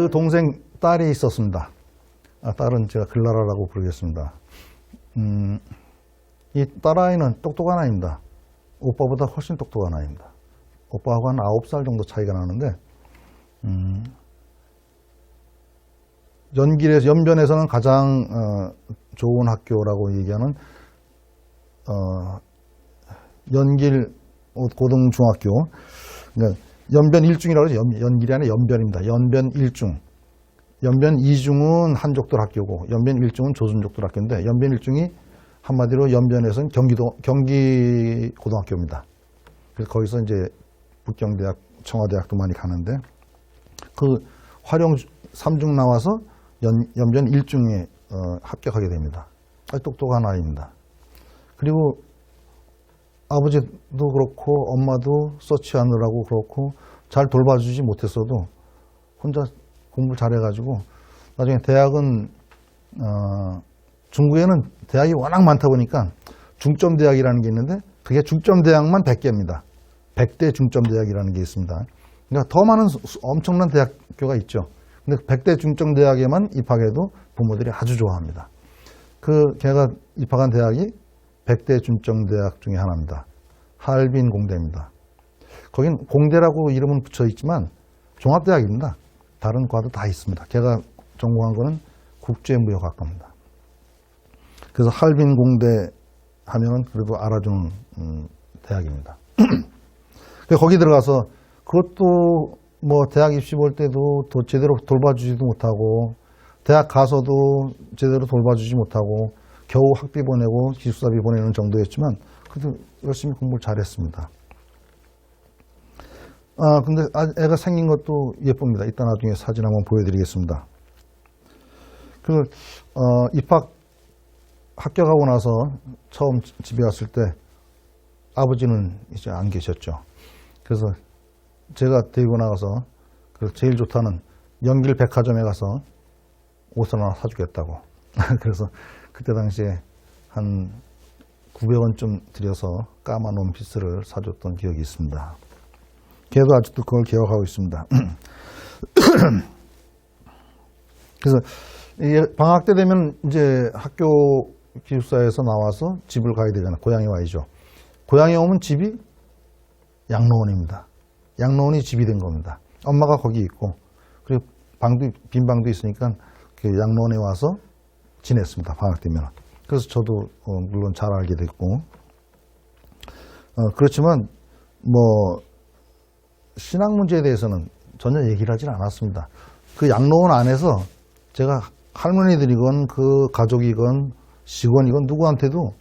동생 딸이 있었습니다. 딸은 제가 글라라라고 부르겠습니다. 이 딸아이는 똑똑한 아이입니다. 오빠보다 훨씬 똑똑한 아이입니다. 오빠하고 한 9살 정도 차이가 나는데 연변에서는 가장 좋은 학교라고 얘기하는 연길 고등중학교, 그러니까 연변 1중이라고 하죠. 연길이 아니라 연변입니다. 연변 1중. 연변 2중은 한족들 학교고 연변 1중은 조선족들 학교인데 연변 1중이 한마디로 연변에서는 경기 고등학교입니다. 그래서 거기서 이제 북경대학, 청와대학도 많이 가는데 그 활용 3중 나와서 연변 1중에 합격하게 됩니다. 아주 똑똑한 아이입니다. 그리고 아버지도 그렇고 엄마도 서치하느라고 그렇고 잘 돌봐주지 못했어도 혼자 공부를 잘해가지고 나중에 대학은 중국에는 대학이 워낙 많다 보니까 중점대학이라는 게 있는데 그게 중점대학만 100개입니다. 100대 중점대학이라는 게 있습니다. 그러니까 더 많은 엄청난 대학교가 있죠. 근데 100대 중점대학에만 입학해도 부모들이 아주 좋아합니다. 걔가 입학한 대학이 100대 중점대학 중에 하나입니다. 하얼빈 공대입니다. 거긴 공대라고 이름은 붙여 있지만 종합대학입니다. 다른 과도 다 있습니다. 걔가 전공한 거는 국제무역학과입니다. 그래서 하얼빈 공대 하면은 그래도 알아주는 대학입니다. 거기 들어가서 그것도 뭐 대학 입시 볼 때도 또 제대로 돌봐주지도 못하고 대학 가서도 제대로 돌봐주지 못하고 겨우 학비 보내고 기숙사비 보내는 정도였지만 그래도 열심히 공부를 잘했습니다. 근데 애가 생긴 것도 예쁩니다. 이따 나중에 사진 한번 보여드리겠습니다. 입학 합격하고 나서 처음 집에 왔을 때 아버지는 이제 안 계셨죠. 그래서 제가 데리고 나가서 제일 좋다는 연길 백화점에 가서 옷을 하나 사주겠다고. 그래서 그때 당시에 한 900원쯤 들여서 까만 원피스를 사줬던 기억이 있습니다. 걔도 아직도 그걸 기억하고 있습니다. 그래서 방학 때 되면 이제 학교 기숙사에서 나와서 집을 가야 되잖아요. 고향에 와야죠. 고향에 오면 집이 양로원입니다. 양로원이 집이 된 겁니다. 엄마가 거기 있고 그리고 빈 방도 있으니까 그 양로원에 와서 지냈습니다. 방학 때면. 그래서 저도 물론 잘 알게 됐고 그렇지만 뭐 신앙 문제에 대해서는 전혀 얘기를 하진 않았습니다. 그 양로원 안에서 제가 할머니들이건 그 가족이건 직원이건 누구한테도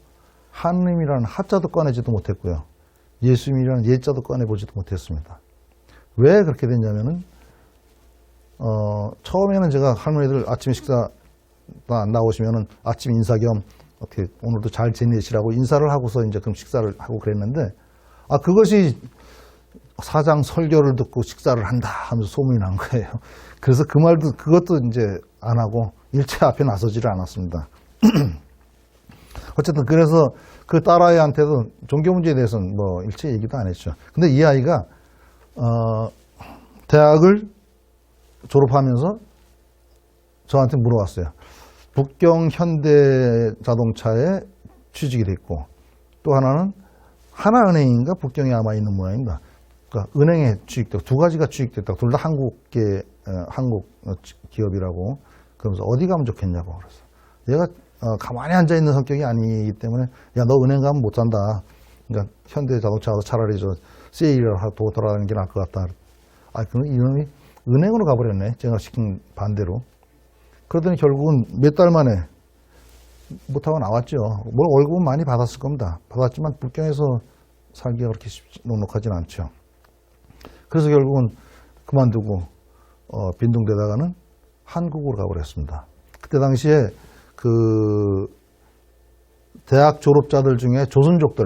하느님이라는 하자도 꺼내지도 못했고요. 예수님이라는 예자도 꺼내보지도 못했습니다. 왜 그렇게 됐냐면은 처음에는 제가 할머니들 아침 식사 나오시면은 아침 인사 겸 어떻게 오늘도 잘 지내시라고 인사를 하고서 이제 그럼 식사를 하고 그랬는데 그것이 사장 설교를 듣고 식사를 한다 하면서 소문이 난 거예요. 그래서 그것도 이제 안 하고 일체 앞에 나서지를 않았습니다. 어쨌든 그래서 그 딸아이한테도 종교 문제에 대해서는 뭐 일체 얘기도 안 했죠. 근데 이 아이가 대학을 졸업하면서 저한테 물어봤어요. 북경 현대자동차에 취직이 됐고 또 하나는 하나은행인가 북경에 아마 있는 모양입니다. 그러니까 은행에 취직됐고 두 가지가 취직됐다고 둘 다 한국 기업이라고 그러면서 어디 가면 좋겠냐고 그래서 얘가 가만히 앉아있는 성격이 아니기 때문에 야 너 은행 가면 못 산다. 그러니까 현대자동차도 차라리 저 세일을 하고 돌아다니는 게 나을 것 같다. 그럼 이놈이 은행으로 가버렸네. 제가 시킨 반대로. 그러더니 결국은 몇 달 만에 못하고 나왔죠. 월급은 많이 받았을 겁니다. 받았지만 북경에서 살기가 그렇게 넉넉하진 않죠. 그래서 결국은 그만두고 빈둥대다가는 한국으로 가버렸습니다. 그때 당시에 그 대학 졸업자들 중에 조선족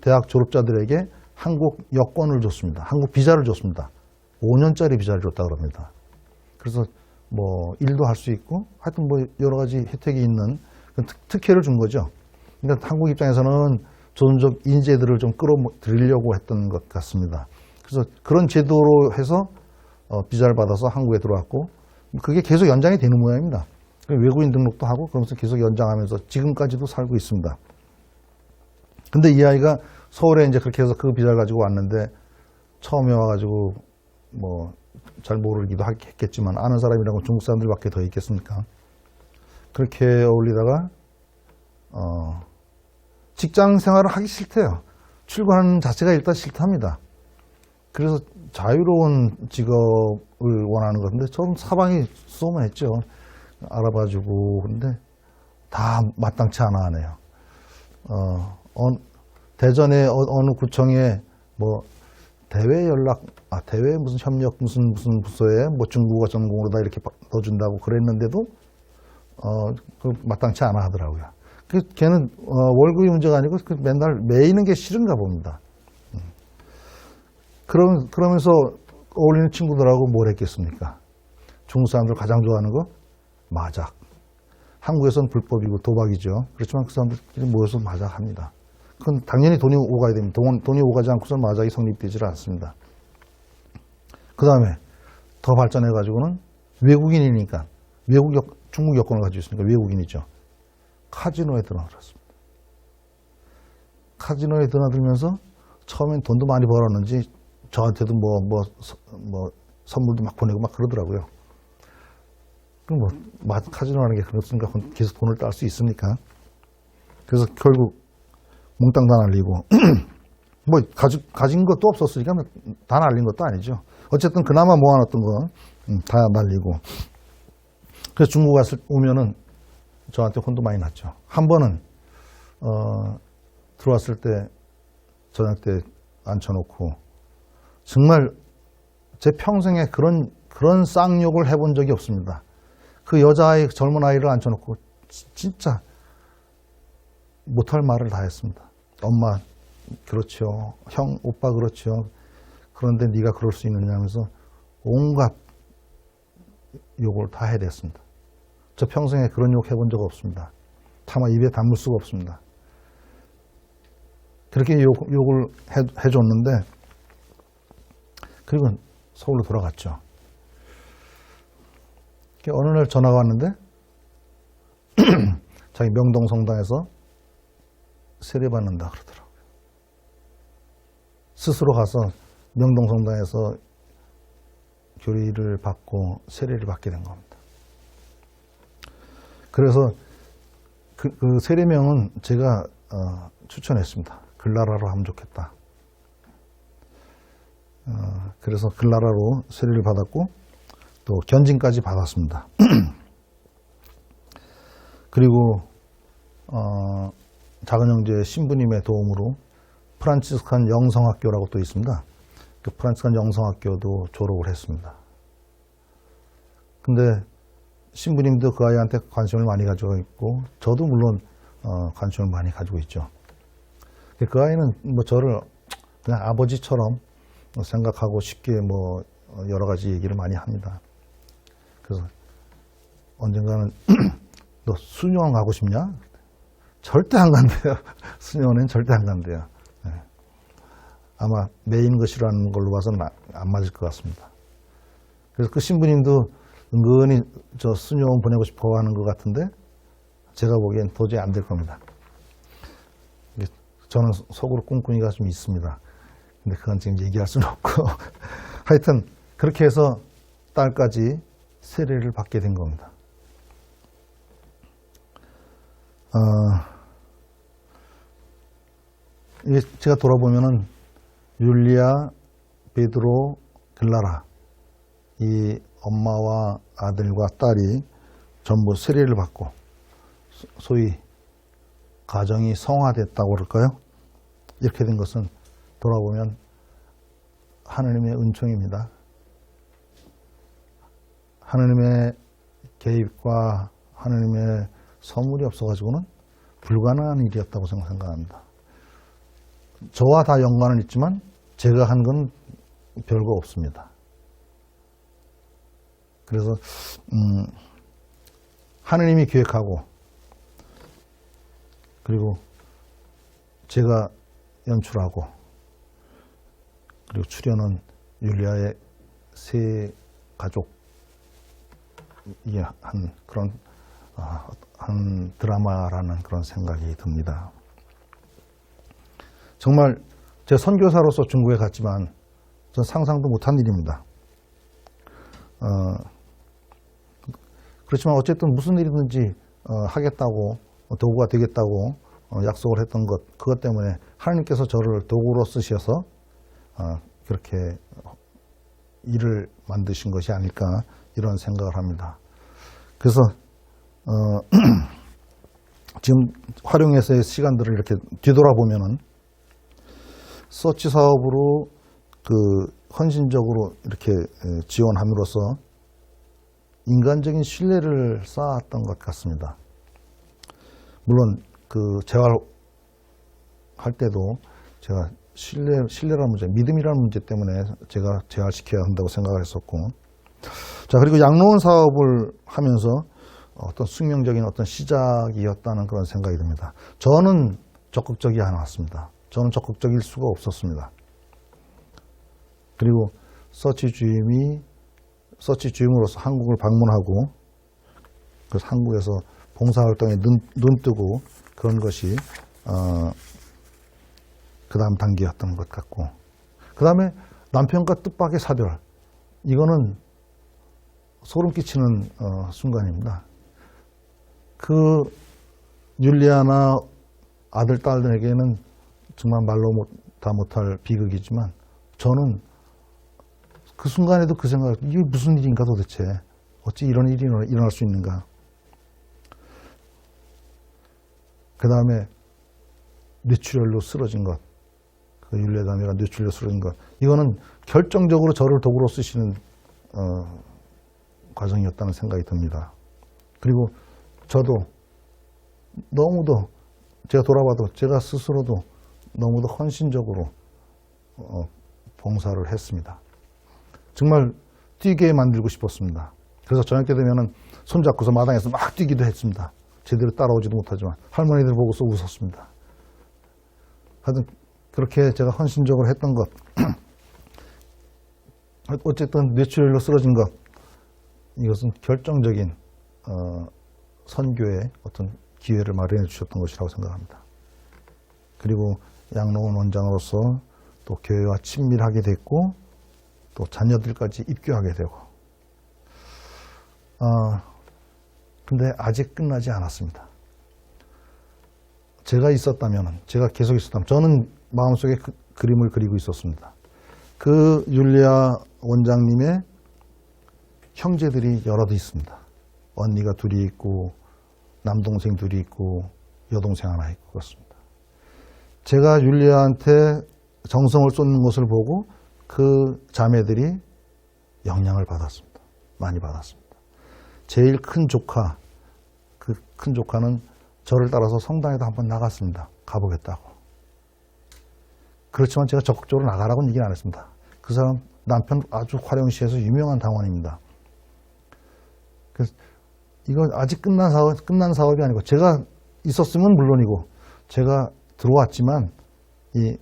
대학 졸업자들에게 한국 여권을 줬습니다. 한국 비자를 줬습니다. 5년짜리 비자를 줬다 그럽니다. 그래서 뭐 일도 할 수 있고 하여튼 뭐 여러 가지 혜택이 있는 특혜를 준 거죠. 그러니까 한국 입장에서는 조선족 인재들을 좀 끌어들이려고 했던 것 같습니다. 그래서 그런 제도로 해서 비자를 받아서 한국에 들어왔고 그게 계속 연장이 되는 모양입니다. 외국인 등록도 하고 그러면서 계속 연장하면서 지금까지도 살고 있습니다. 근데 이 아이가 서울에 이제 그렇게 해서 그 비자를 가지고 왔는데 처음에 와가지고 뭐 잘 모르기도 했겠지만 아는 사람이라고 중국 사람들밖에 더 있겠습니까? 그렇게 어울리다가 직장 생활을 하기 싫대요. 출근하는 자체가 일단 싫답니다. 그래서 자유로운 직업을 원하는 건데 좀 사방이 수소문했죠. 알아봐주고 근데 다 마땅치 않아 하네요. 대전의 어느 구청에 뭐 대외 무슨 협력 무슨 부서에 뭐 중국어 전공으로다 이렇게 넣어준다고 그랬는데도 그 마땅치 않아 하더라고요. 걔는 월급이 문제가 아니고 맨날 매이는 게 싫은가 봅니다. 그러면서 어울리는 친구들하고 뭘 했겠습니까? 중국 사람들 가장 좋아하는 거 마작. 한국에서는 불법이고 도박이죠. 그렇지만 그 사람들끼리 모여서 마작합니다. 그건 당연히 돈이 오가야 됩니다. 돈이 오가지 않고서는 마작이 성립되지 않습니다. 그 다음에 더 발전해가지고는 외국인이니까 중국 여권을 가지고 있으니까 외국인이죠. 카지노에 드나들었습니다. 카지노에 드나들면서 처음엔 돈도 많이 벌었는지 저한테도 선물도 막 보내고 막 그러더라고요. 그럼 카지노 하는 게 그렇습니까? 계속 돈을 딸 수 있습니까? 그래서 결국 몽땅 다 날리고 가진 것도 없었으니까 다 날린 것도 아니죠. 어쨌든 그나마 모아놨던 거 다 날리고 그래서 중국 오면은 저한테 혼도 많이 났죠. 한 번은 들어왔을 때 저녁 때 앉혀놓고 정말 제 평생에 그런 쌍욕을 해본 적이 없습니다. 그 여자아이 젊은 아이를 앉혀놓고 진짜 못할 말을 다 했습니다. 엄마 그렇죠. 형 오빠 그렇죠. 그런데 네가 그럴 수 있느냐 하면서 온갖 욕을 다 해댔습니다. 저 평생에 그런 욕 해본 적 없습니다. 차마 입에 담을 수가 없습니다. 그렇게 욕을 해줬는데 그리고 서울로 돌아갔죠. 어느 날 전화가 왔는데 자기 명동 성당에서 세례받는다 그러더라고요. 스스로 가서 명동 성당에서 교리를 받고 세례를 받게 된 겁니다. 그래서 그 세례명은 제가 추천했습니다. 글라라로 하면 좋겠다. 그래서 글라라로 세례를 받았고 또 견진까지 받았습니다. 그리고 작은 형제 신부님의 도움으로 프란치스칸 영성학교라고 또 있습니다. 그 프란치스칸 영성학교도 졸업을 했습니다. 근데 신부님도 그 아이한테 관심을 많이 가지고 있고 저도 물론 관심을 많이 가지고 있죠. 그 아이는 뭐 저를 그냥 아버지처럼 생각하고 쉽게 뭐 여러 가지 얘기를 많이 합니다. 그래서 언젠가는 너 수녀원 가고 싶냐? 절대 안 간대요. 수녀원에는 절대 안 간대요. 네. 아마 매이는 거 싫어하는 걸로 봐서는 안 맞을 것 같습니다. 그래서 그 신부님도 은근히 저 수녀원 보내고 싶어 하는 것 같은데 제가 보기엔 도저히 안 될 겁니다. 저는 속으로 꿍꿍이가 좀 있습니다. 근데 그건 지금 얘기할 수는 없고 하여튼 그렇게 해서 딸까지 세례를 받게 된 겁니다. 이게 제가 돌아보면은 율리아, 베드로, 글라라 이 엄마와 아들과 딸이 전부 세례를 받고 소위 가정이 성화됐다고 그럴까요? 이렇게 된 것은 돌아보면 하느님의 은총입니다. 하느님의 개입과 하느님의 선물이 없어가지고는 불가능한 일이었다고 생각합니다. 저와 다 연관은 있지만 제가 한 건 별거 없습니다. 그래서 하느님이 기획하고 그리고 제가 연출하고 그리고 출연은 율리아의 세 가족, 이게 한 그런 한 드라마라는 그런 생각이 듭니다. 정말 제 선교사로서 중국에 갔지만 전 상상도 못한 일입니다. 그렇지만 어쨌든 무슨 일이든지 하겠다고, 도구가 되겠다고 약속을 했던 것, 그것 때문에 하나님께서 저를 도구로 쓰셔서 그렇게 일을 만드신 것이 아닐까, 이런 생각을 합니다. 그래서 지금 활용해서의 시간들을 이렇게 뒤돌아보면은 서치 사업으로 그 헌신적으로 이렇게 지원함으로써 인간적인 신뢰를 쌓았던 것 같습니다. 물론 그 재활할 때도 제가 신뢰라는 문제, 믿음이라는 문제 때문에 제가 재활시켜야 한다고 생각을 했었고, 자, 그리고 양로원 사업을 하면서 어떤 숙명적인 어떤 시작이었다는 그런 생각이 듭니다. 저는 적극적이 않았습니다. 저는 적극적일 수가 없었습니다. 그리고 서치 주임으로서 한국을 방문하고, 그래서 한국에서 봉사활동에 눈 뜨고, 그런 것이 그 다음 단계였던 것 같고, 그 다음에 남편과 뜻밖의 사별, 이거는 소름 끼치는 순간입니다. 그 율리아나 아들, 딸들에게는 정말 말로 다 못할 비극이지만, 저는 그 순간에도 그 생각을, 이게 무슨 일인가 도대체, 어찌 이런 일이 일어날 수 있는가. 그 다음에 뇌출혈로 쓰러진 것, 그 율리아자매가 뇌출혈로 쓰러진 것, 이거는 결정적으로 저를 도구로 쓰시는 과정이었다는 생각이 듭니다. 그리고 저도 너무도, 제가 돌아봐도 제가 스스로도 너무도 헌신적으로 봉사를 했습니다. 정말 뛰게 만들고 싶었습니다. 그래서 저녁 때 되면은 손잡고서 마당에서 막 뛰기도 했습니다. 제대로 따라오지도 못하지만 할머니들 보고서 웃었습니다. 하여튼 그렇게 제가 헌신적으로 했던 것, 어쨌든 뇌출혈로 쓰러진 것, 이것은 결정적인 선교의 어떤 기회를 마련해 주셨던 것이라고 생각합니다. 그리고 양로원 원장으로서 또 교회와 친밀하게 됐고, 또 자녀들까지 입교하게 되고, 근데 아직 끝나지 않았습니다. 제가 있었다면, 제가 계속 있었다면, 저는 마음속에 그림을 그리고 있었습니다. 그 율리아 원장님의 형제들이 여럿 있습니다. 언니가 둘이 있고, 남동생 둘이 있고, 여동생 하나 있고, 그렇습니다. 제가 율리아한테 정성을 쏟는 것을 보고 그 자매들이 영향을 받았습니다. 많이 받았습니다. 제일 큰 조카, 그 큰 조카는 저를 따라서 성당에도 한번 나갔습니다. 가보겠다고. 그렇지만 제가 적극적으로 나가라고는 얘기는 안 했습니다. 그 사람 남편 아주 화령시에서 유명한 당원입니다. 그래서 이건 아직 끝난 사업이 아니고, 제가 있었으면 물론이고, 제가 들어왔지만 이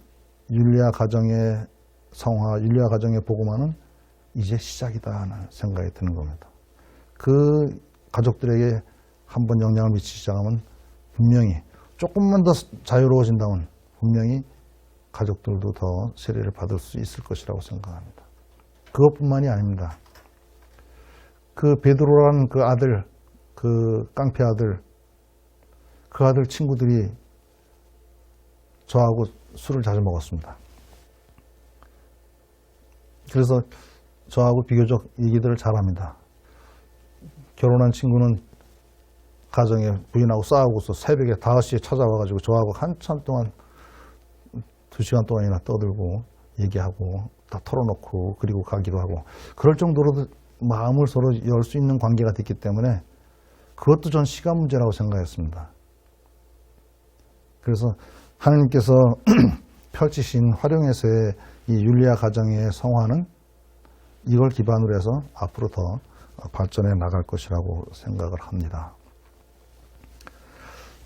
율리아 가정의 성화, 율리아 가정의 복음화는 이제 시작이다 하는 생각이 드는 겁니다. 그 가족들에게 한번 영향을 미치기 시작하면 분명히 조금만 더 자유로워진다면 분명히 가족들도 더 세례를 받을 수 있을 것이라고 생각합니다. 그것뿐만이 아닙니다. 그 베드로라는 그 아들, 그 깡패 아들, 그 아들 친구들이 저하고 술을 자주 먹었습니다. 그래서 저하고 비교적 얘기들을 잘합니다. 결혼한 친구는 가정에 부인하고 싸우고서 새벽에 5시에 찾아와가지고 저하고 한참 동안 2시간 동안이나 떠들고 얘기하고 다 털어놓고 그리고 가기도 하고, 그럴 정도로 마음을 서로 열 수 있는 관계가 됐기 때문에 그것도 전 시간 문제라고 생각했습니다. 그래서 하나님께서 펼치신 활용에서의 이 율리아 가정의 성화는 이걸 기반으로 해서 앞으로 더 발전해 나갈 것이라고 생각을 합니다.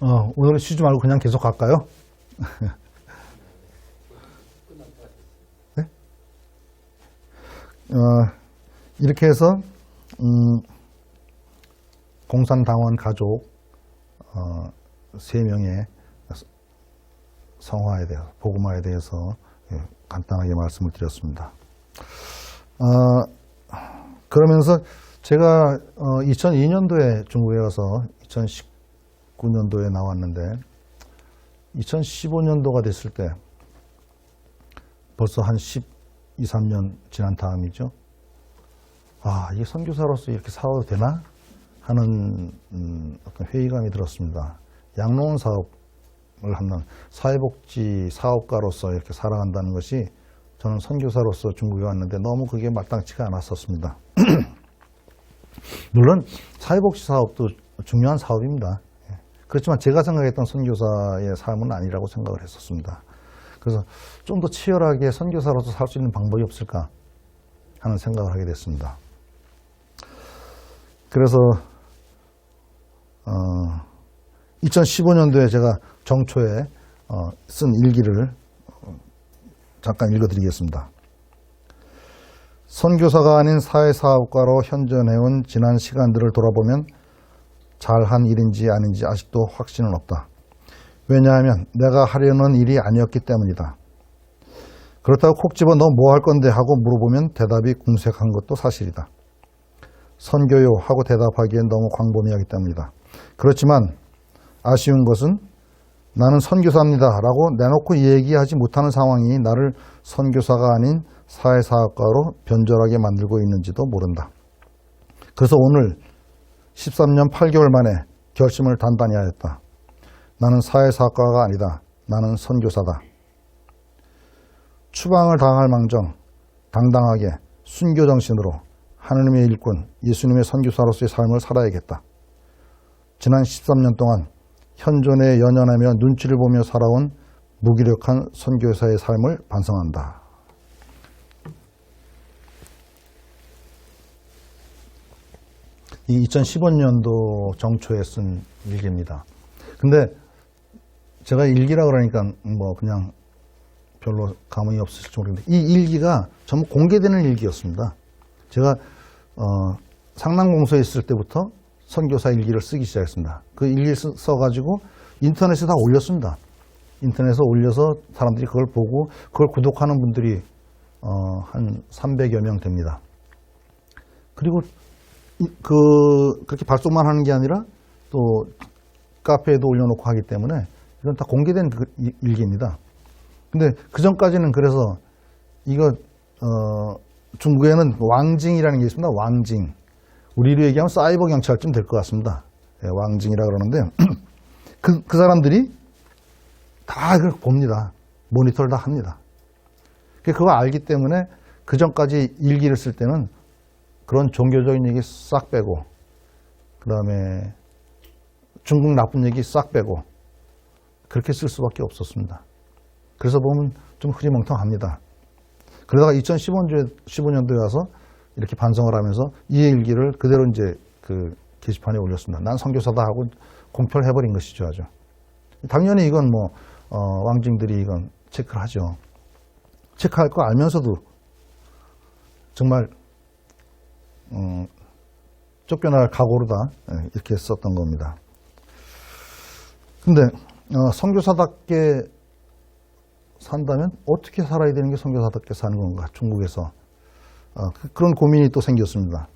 오늘은 쉬지 말고 그냥 계속 갈까요? 네? 이렇게 해서 공산당원 가족 3명의 성화에 대해서, 복음화에 대해서 간단하게 말씀을 드렸습니다. 그러면서 제가 2002년도에 중국에 가서 2019년도에 나왔는데 2015년도가 됐을 때 벌써 한 12, 13년 지난 다음이죠. 이게 선교사로서 이렇게 살아도 되나? 하는 어떤 회의감이 들었습니다. 양로원 사업을 하는 사회복지 사업가로서 이렇게 살아간다는 것이 저는 선교사로서 중국에 왔는데 너무 그게 마땅치가 않았었습니다. 물론 사회복지 사업도 중요한 사업입니다. 그렇지만 제가 생각했던 선교사의 삶은 아니라고 생각을 했었습니다. 그래서 좀 더 치열하게 선교사로서 살 수 있는 방법이 없을까 하는 생각을 하게 됐습니다. 그래서 2015년도에 제가 정초에 쓴 일기를 잠깐 읽어드리겠습니다. 선교사가 아닌 사회사업가로 현존해온 지난 시간들을 돌아보면 잘한 일인지 아닌지 아직도 확신은 없다. 왜냐하면 내가 하려는 일이 아니었기 때문이다. 그렇다고 콕 집어 너 뭐 할 건데 하고 물어보면 대답이 궁색한 것도 사실이다. 선교요 하고 대답하기엔 너무 광범위하기 때문이다. 그렇지만 아쉬운 것은 나는 선교사입니다 라고 내놓고 얘기하지 못하는 상황이 나를 선교사가 아닌 사회사업가로 변절하게 만들고 있는지도 모른다. 그래서 오늘 13년 8개월 만에 결심을 단단히 하였다. 나는 사회사업가가 아니다. 나는 선교사다. 추방을 당할 망정 당당하게 순교정신으로 하느님의 일꾼 예수님의 선교사로서의 삶을 살아야겠다. 지난 13년 동안 현존에 연연하며 눈치를 보며 살아온 무기력한 선교사의 삶을 반성한다. 이 2015년도 정초에 쓴 일기입니다. 근데 제가 일기라 그러니까 뭐 그냥 별로 감흥이 없으실지 모르겠는데 이 일기가 전부 공개되는 일기였습니다. 제가 상남공소에 있을 때부터 선교사 일기를 쓰기 시작했습니다. 그 일기를 써가지고 인터넷에 다 올렸습니다. 인터넷에 올려서 사람들이 그걸 보고 그걸 구독하는 분들이 한 300여 명 됩니다. 그리고 그렇게 발송만 하는 게 아니라 또 카페에도 올려놓고 하기 때문에 이건 다 공개된 일기입니다. 근데 그 전까지는 그래서 이거 중국에는 왕징이라는 게 있습니다. 왕징. 우리로 얘기하면 사이버 경찰쯤 될 것 같습니다. 예, 왕징이라 그러는데 그 사람들이 다 그걸 봅니다. 모니터를 다 합니다. 그거 알기 때문에 그 전까지 일기를 쓸 때는 그런 종교적인 얘기 싹 빼고 그 다음에 중국 나쁜 얘기 싹 빼고 그렇게 쓸 수밖에 없었습니다. 그래서 보면 좀 흐리멍텅합니다. 그러다가 2015년도에 와서 이렇게 반성을 하면서 이 일기를 그대로 이제 그 게시판에 올렸습니다. 난 선교사다 하고 공표를 해버린 것이죠, 아주. 당연히 이건 뭐 왕징들이 이건 체크를 하죠. 체크할 거 알면서도 정말 쫓겨날 각오로다 이렇게 썼던 겁니다. 근데 선교사답게 산다면 어떻게 살아야 되는 게 선교사답게 사는 건가, 중국에서. 그런 고민이 또 생겼습니다.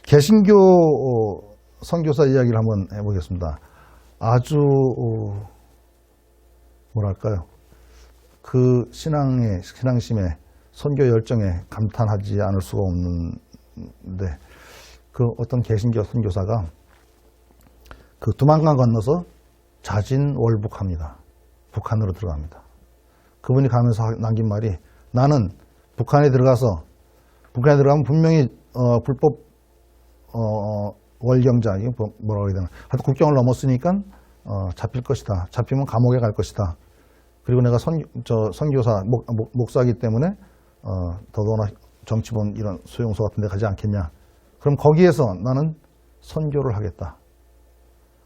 개신교 선교사 이야기를 한번 해보겠습니다. 아주 뭐랄까요, 그 신앙심에 선교 열정에 감탄하지 않을 수가 없는데, 그 어떤 개신교 선교사가 그 두만강 건너서 자진월북합니다. 북한으로 들어갑니다. 그분이 가면서 남긴 말이, 나는 북한에 들어가면 분명히 불법 월경자, 뭐라고 해야 되나, 하여튼 국경을 넘었으니까 잡힐 것이다. 잡히면 감옥에 갈 것이다. 그리고 내가 선교사 목사이기 때문에 더더구나 정치본 이런 수용소 같은 데 가지 않겠냐. 그럼 거기에서 나는 선교를 하겠다.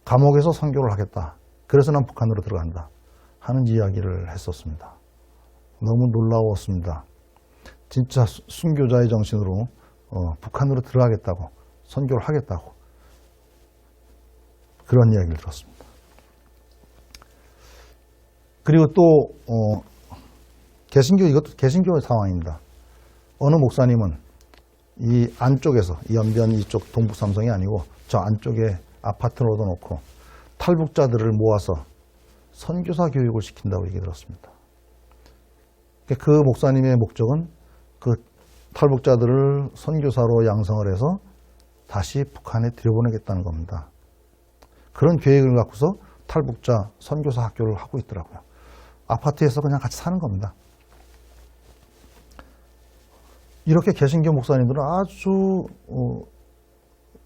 감옥에서 선교를 하겠다. 그래서 난 북한으로 들어간다 하는 이야기를 했었습니다. 너무 놀라웠습니다. 진짜 순교자의 정신으로 북한으로 들어가겠다고, 선교를 하겠다고 그런 이야기를 들었습니다. 그리고 또 개신교, 이것도 개신교의 상황입니다. 어느 목사님은 이 안쪽에서, 이 연변 이쪽 동북 삼성이 아니고 저 안쪽에 아파트를 얻어놓고 탈북자들을 모아서 선교사 교육을 시킨다고 얘기 들었습니다. 그 목사님의 목적은 그 탈북자들을 선교사로 양성을 해서 다시 북한에 들여보내겠다는 겁니다. 그런 계획을 갖고서 탈북자 선교사 학교를 하고 있더라고요. 아파트에서 그냥 같이 사는 겁니다. 이렇게 개신교 목사님들은 아주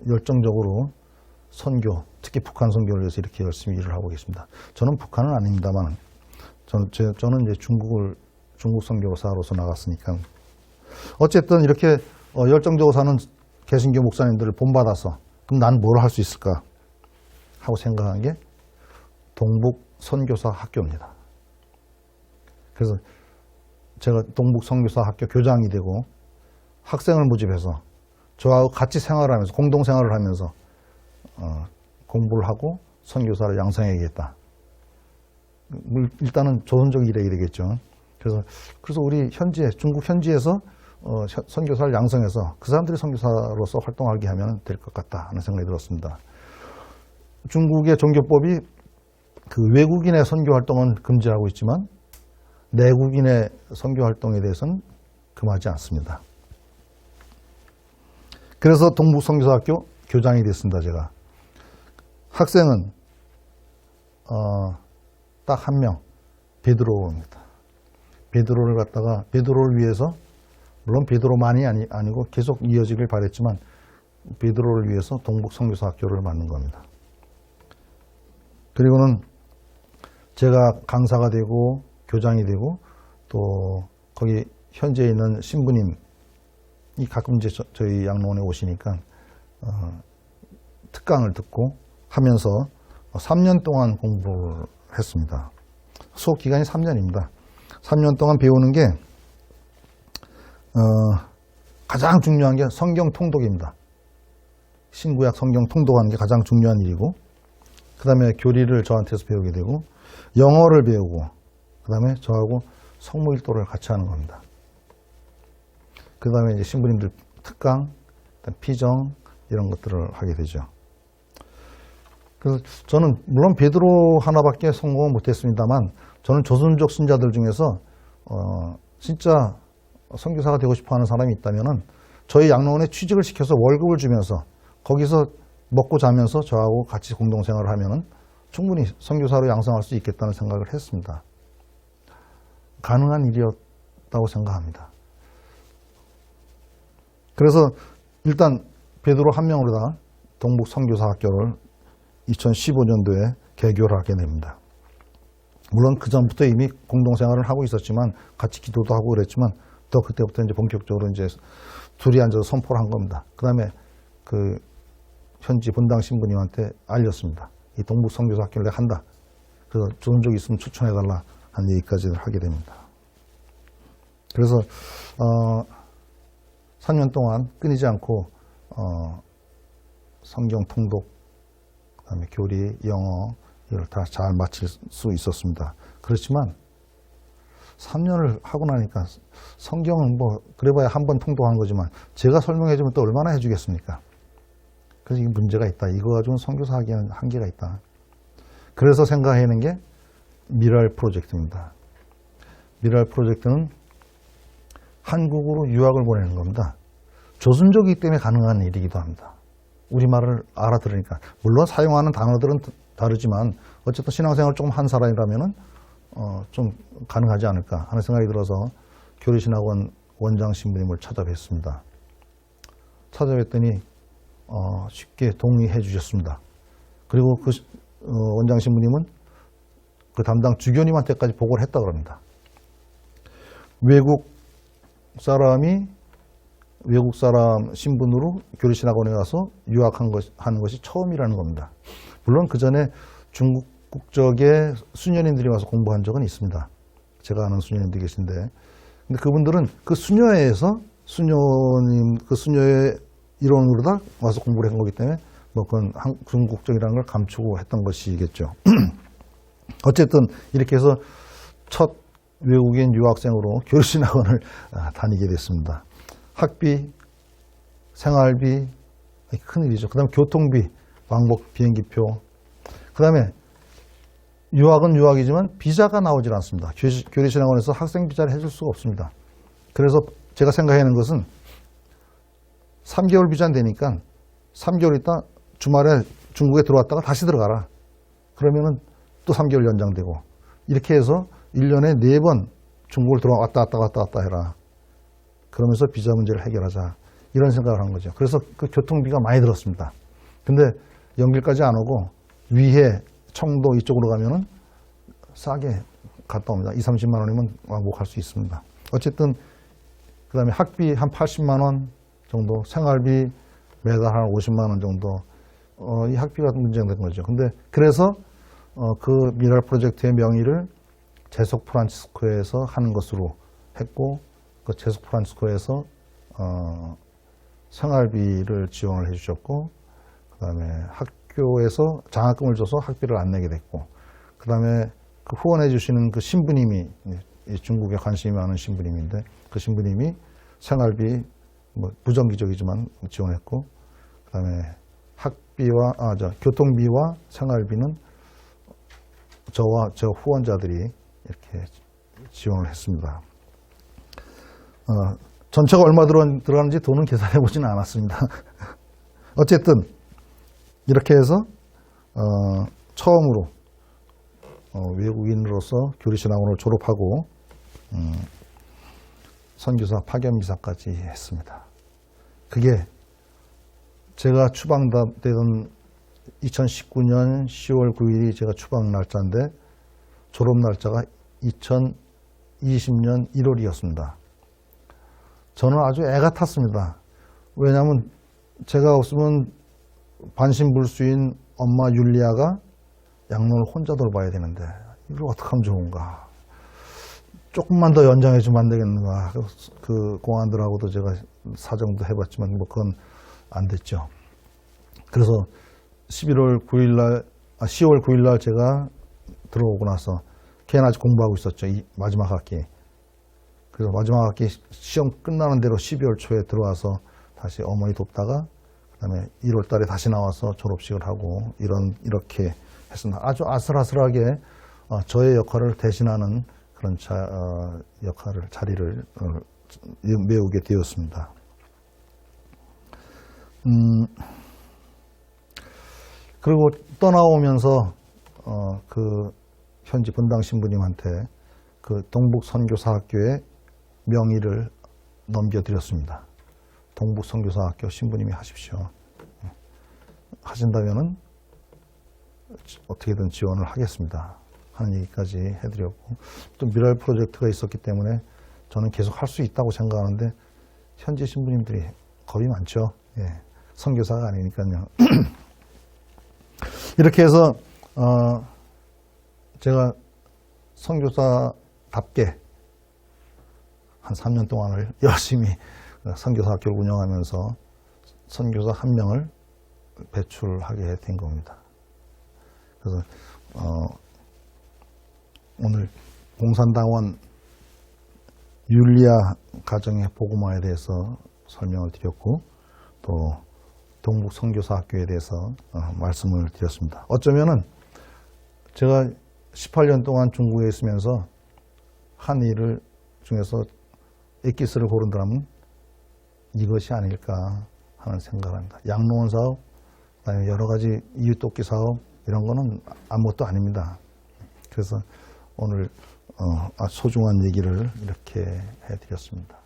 열정적으로 선교, 특히 북한 선교를 위해서 이렇게 열심히 일을 하고 계십니다. 저는 북한은 아닙니다만 저는 이제 중국 선교사로서 나갔으니까 어쨌든 이렇게 열정적으로 사는 개신교 목사님들을 본받아서 그럼 난 뭘 할 수 있을까 하고 생각한 게 동북 선교사 학교입니다. 그래서 제가 동북 선교사 학교 교장이 되고 학생을 모집해서 저하고 같이 생활하면서 공동생활을 하면서 공부를 하고 선교사를 양성해야겠다. 일단은 조선적 일해야 되겠죠. 그래서 우리 중국 현지에서 선교사를 양성해서 그 사람들이 선교사로서 활동하게 하면 될 것 같다 하는 생각이 들었습니다. 중국의 종교법이 그 외국인의 선교 활동은 금지하고 있지만 내국인의 선교 활동에 대해서는 금하지 않습니다. 그래서 동북 선교사학교 교장이 됐습니다. 제가 학생은 딱 한 명, 베드로입니다. 베드로를 갖다가 베드로를 위해서 물론 베드로만이 아니고 계속 이어지길 바랬지만 베드로를 위해서 동북 선교사 학교를 만든 겁니다. 그리고는 제가 강사가 되고 교장이 되고 또 거기 현재 있는 신부님이 가끔 이제 저희 양로원에 오시니까 특강을 듣고 하면서 3년 동안 공부를 했습니다. 수업 기간이 3년입니다. 3년 동안 배우는 게 가장 중요한 게 성경 통독입니다. 신구약 성경 통독하는 게 가장 중요한 일이고 그 다음에 교리를 저한테서 배우게 되고 영어를 배우고 그 다음에 저하고 성모일도를 같이 하는 겁니다. 그 다음에 이제 신부님들 특강, 피정 이런 것들을 하게 되죠. 그래서 저는 물론 베드로 하나밖에 성공은 못했습니다만 저는 조선족 신자들 중에서 진짜 선교사가 되고 싶어하는 사람이 있다면은 저희 양로원에 취직을 시켜서 월급을 주면서 거기서 먹고 자면서 저하고 같이 공동생활을 하면은 충분히 선교사로 양성할 수 있겠다는 생각을 했습니다. 가능한 일이었다고 생각합니다. 그래서 일단 베드로 한 명으로다가 동북 선교사 학교를 2015년도에 개교를 하게 됩니다. 물론 그 전부터 이미 공동생활을 하고 있었지만 같이 기도도 하고 그랬지만 또 그때부터 이제 본격적으로 이제 둘이 앉아서 선포를 한 겁니다. 그 다음에 그 현지 본당 신부님한테 알렸습니다. 이 동북 선교사 학교를 내가 한다. 그래서 좋은 적 있으면 추천해달라 하는 얘기까지를 하게 됩니다. 그래서 3년 동안 끊이지 않고 성경 통독, 그다음에 교리, 영어 이걸 다 잘 마칠 수 있었습니다. 그렇지만 3년을 하고 나니까 성경은 뭐 그래봐야 한 번 통독한 거지만 제가 설명해주면 또 얼마나 해주겠습니까? 그래서 이게 문제가 있다. 이거 가지고는 선교사 하기에는 한계가 있다. 그래서 생각해낸 게 미랄 프로젝트입니다. 미랄 프로젝트는 한국으로 유학을 보내는 겁니다. 조선족이기 때문에 가능한 일이기도 합니다. 우리말을 알아들으니까. 물론 사용하는 단어들은 다르지만 어쨌든 신앙생활을 조금 한 사람이라면은 좀 가능하지 않을까 하는 생각이 들어서 교리신학원 원장 신부님을 찾아뵀습니다. 찾아뵀더니 쉽게 동의해 주셨습니다. 그리고 그 원장 신부님은 그 담당 주교님한테까지 보고를 했다고 합니다. 외국 사람 신분으로 교리신학원에 가서 유학하는 것이 처음이라는 겁니다. 물론 그 전에 중국 국적의 수녀님들이 와서 공부한 적은 있습니다. 제가 아는 수녀님들이 계신데 근데 그분들은 그 수녀회에서 수녀님, 그 수녀회 일원으로다 와서 공부를 한 거기 때문에 뭐 그건 중국적이라는 걸 감추고 했던 것이겠죠. 어쨌든 이렇게 해서 첫 외국인 유학생으로 교리신 학원을 다니게 됐습니다. 학비, 생활비, 큰일이죠. 그 다음에 교통비, 왕복 비행기표. 그 다음에 유학은 유학이지만 비자가 나오질 않습니다. 교리신 학원에서 학생 비자를 해줄 수가 없습니다. 그래서 제가 생각하는 것은 3개월 비자는 되니까 3개월 있다 주말에 중국에 들어왔다가 다시 들어가라. 그러면은 또 3개월 연장되고 이렇게 해서 1년에 4번 중국을 들어왔다 갔다 해라. 그러면서 비자 문제를 해결하자. 이런 생각을 한 거죠. 그래서 그 교통비가 많이 들었습니다. 근데 연길까지 안 오고 위해, 청도 이쪽으로 가면은 싸게 갔다 옵니다. 20-30만 원이면 왕복할 수 있습니다. 어쨌든 그 다음에 학비 한 80만 원 정도, 생활비 매달 한 50만 원 정도, 이 학비가 문제가 된 거죠. 근데 그래서 그 미랄 프로젝트의 명의를 제속 프란치스코에서 하는 것으로 했고, 그 제속 프란치스코에서 생활비를 지원을 해주셨고, 그 다음에 학교에서 장학금을 줘서 학비를 안 내게 됐고, 그 다음에 그 후원해 주시는 그 신부님이, 중국에 관심이 많은 신부님인데, 그 신부님이 생활비, 뭐 부정기적이지만 지원했고, 그 다음에 학비와, 교통비와 생활비는 저와 저 후원자들이 이렇게 지원을 했습니다. 전체가 얼마 들어가는지 돈은 계산해 보지는 않았습니다. 어쨌든 이렇게 해서 처음으로 외국인으로서 교리신학원을 졸업하고 선교사 파견비사까지 했습니다. 그게 제가 추방되던 2019년 10월 9일이 제가 추방 날짜인데 졸업 날짜가 2020년 1월이었습니다. 저는 아주 애가 탔습니다. 왜냐하면 제가 없으면 반신불수인 엄마 율리아가 양론을 혼자 돌봐야 되는데 이걸 어떻게 하면 좋은가. 조금만 더 연장해주면 안 되겠는가. 그 공안들하고도 제가 사정도 해봤지만 뭐 그건 안 됐죠. 그래서 10월 9일날 제가 들어오고 나서 걔는 아직 공부하고 있었죠. 이 마지막 학기. 그래서 마지막 학기 시험 끝나는 대로 12월 초에 들어와서 다시 어머니 돕다가 그다음에 1월 달에 다시 나와서 졸업식을 하고 이렇게 했습니다. 아주 아슬아슬하게 저의 역할을 대신하는 그런 자리를 메우게 되었습니다. 그리고 떠나오면서 그 현지 분당 신부님한테 그 동북선교사학교의 명의를 넘겨드렸습니다. 동북선교사학교 신부님이 하십시오. 하신다면은 어떻게든 지원을 하겠습니다. 하는 얘기까지 해드렸고, 또 미랄 프로젝트가 있었기 때문에 저는 계속 할 수 있다고 생각하는데 현지 신부님들이 겁이 많죠. 선교사가 아니니까요. 이렇게 해서 제가 선교사답게 한 3년 동안을 열심히 선교사 학교를 운영하면서 선교사 1명을 배출하게 된 겁니다. 그래서 오늘 공산당원 율리아 가정의 복음화에 대해서 설명을 드렸고, 또 동북 선교사 학교에 대해서 말씀을 드렸습니다. 어쩌면은 제가 18년 동안 중국에 있으면서 한 일을 중에서 엑기스를 고른다면 이것이 아닐까 하는 생각을 합니다. 양로원 사업, 그다음에 여러 가지 이웃돕기 사업, 이런 거는 아무것도 아닙니다. 그래서 오늘 소중한 얘기를 이렇게 해드렸습니다.